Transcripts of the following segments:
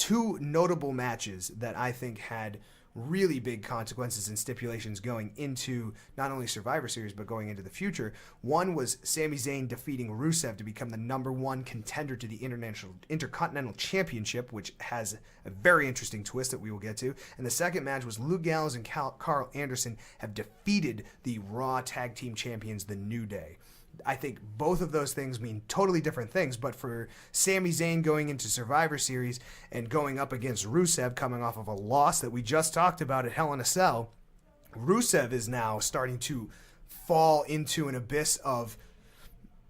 two notable matches that I think had really big consequences and stipulations going into not only Survivor Series but going into the future. One was Sami Zayn defeating Rusev to become the number one contender to the Intercontinental Championship, which has a very interesting twist that we will get to. And the second match was Luke Gallows and Carl Anderson have defeated the Raw Tag Team Champions, The New Day. I think both of those things mean totally different things, but for Sami Zayn going into Survivor Series and going up against Rusev, coming off of a loss that we just talked about at Hell in a Cell, Rusev is now starting to fall into an abyss of,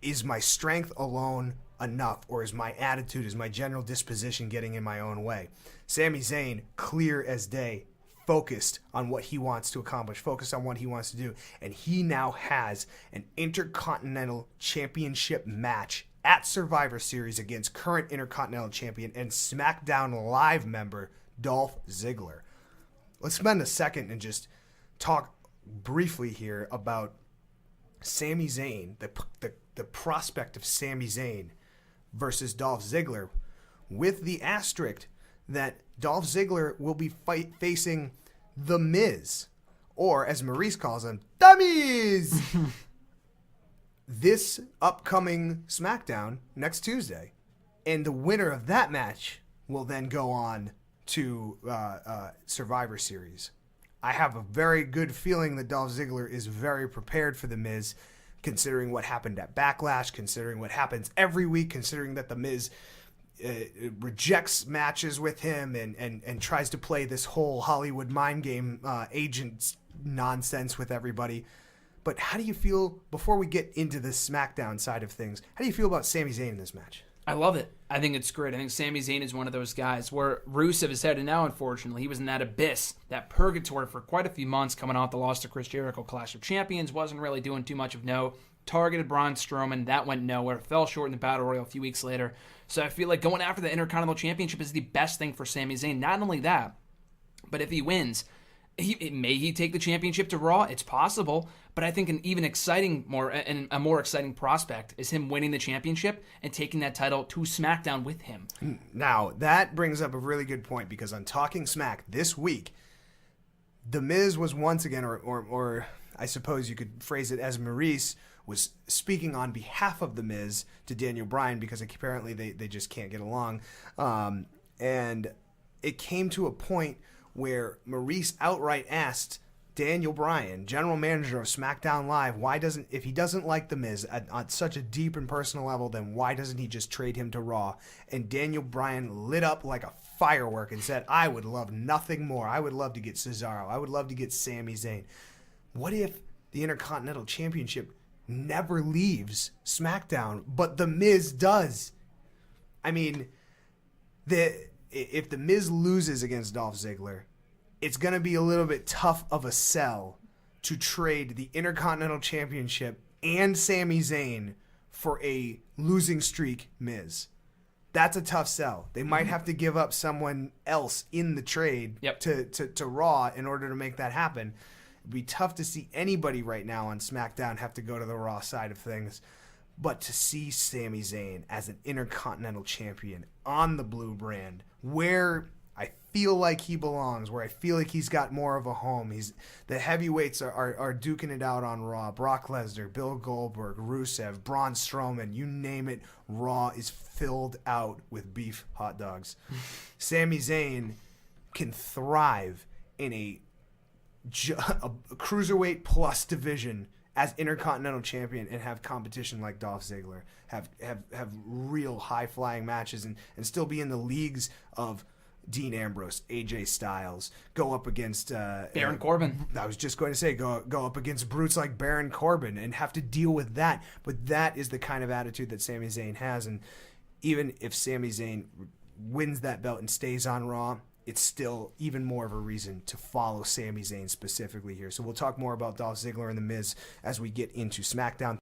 is my strength alone enough, or is my attitude, is my general disposition getting in my own way? Sami Zayn, clear as day, focused on what he wants to accomplish, focused on what he wants to do, and he now has an Intercontinental Championship match at Survivor Series against current Intercontinental Champion and SmackDown Live member Dolph Ziggler. Let's spend a second and just talk briefly here about Sami Zayn, the prospect of Sami Zayn versus Dolph Ziggler, with the asterisk that Dolph Ziggler will be facing The Miz, or as Maurice calls him, The Miz, this upcoming SmackDown next Tuesday. And the winner of that match will then go on to Survivor Series. I have a very good feeling that Dolph Ziggler is very prepared for The Miz, considering what happened at Backlash, considering what happens every week, considering that The Miz rejects matches with him and tries to play this whole Hollywood mind game agent nonsense with everybody. But how do you feel, before we get into the SmackDown side of things, how do you feel about Sami Zayn in this match? I love it. I think it's great. I think Sami Zayn is one of those guys where Rusev is headed now, unfortunately. He was in that abyss, that purgatory for quite a few months coming off the loss to Chris Jericho Clash of Champions. Wasn't really doing too much of note. Targeted Braun Strowman. That went nowhere. Fell short in the Battle Royal a few weeks later. So I feel like going after the Intercontinental Championship is the best thing for Sami Zayn. Not only that, but if he wins, may he take the championship to Raw? It's possible. But I think an even a more exciting prospect is him winning the championship and taking that title to SmackDown with him. Now, that brings up a really good point, because on Talking Smack this week, The Miz was once again, or I suppose you could phrase it as Maurice was speaking on behalf of The Miz to Daniel Bryan, because apparently they just can't get along. And it came to a point where Maurice outright asked Daniel Bryan, general manager of SmackDown Live, if he doesn't like The Miz on such a deep and personal level, then why doesn't he just trade him to Raw? And Daniel Bryan lit up like a firework and said, I would love nothing more. I would love to get Cesaro. I would love to get Sami Zayn. What if the Intercontinental Championship never leaves SmackDown, but The Miz does? I mean, if The Miz loses against Dolph Ziggler, it's going to be a little bit tough of a sell to trade the Intercontinental Championship and Sami Zayn for a losing streak Miz. That's a tough sell. They might have to give up someone else in the trade to Raw in order to make that happen. It'd be tough to see anybody right now on SmackDown have to go to the Raw side of things. But to see Sami Zayn as an Intercontinental Champion on the blue brand, where I feel like he belongs, where I feel like he's got more of a home. The heavyweights are duking it out on Raw. Brock Lesnar, Bill Goldberg, Rusev, Braun Strowman, you name it. Raw is filled out with beef hot dogs. Sami Zayn can thrive in a cruiserweight plus division as Intercontinental Champion and have competition like Dolph Ziggler, have real high-flying matches and still be in the leagues of Dean Ambrose, AJ Styles, go up against Baron Corbin. I was just going to say, go up against brutes like Baron Corbin and have to deal with that. But that is the kind of attitude that Sami Zayn has. And even if Sami Zayn wins that belt and stays on Raw, it's still even more of a reason to follow Sami Zayn specifically here. So we'll talk more about Dolph Ziggler and The Miz as we get into SmackDown.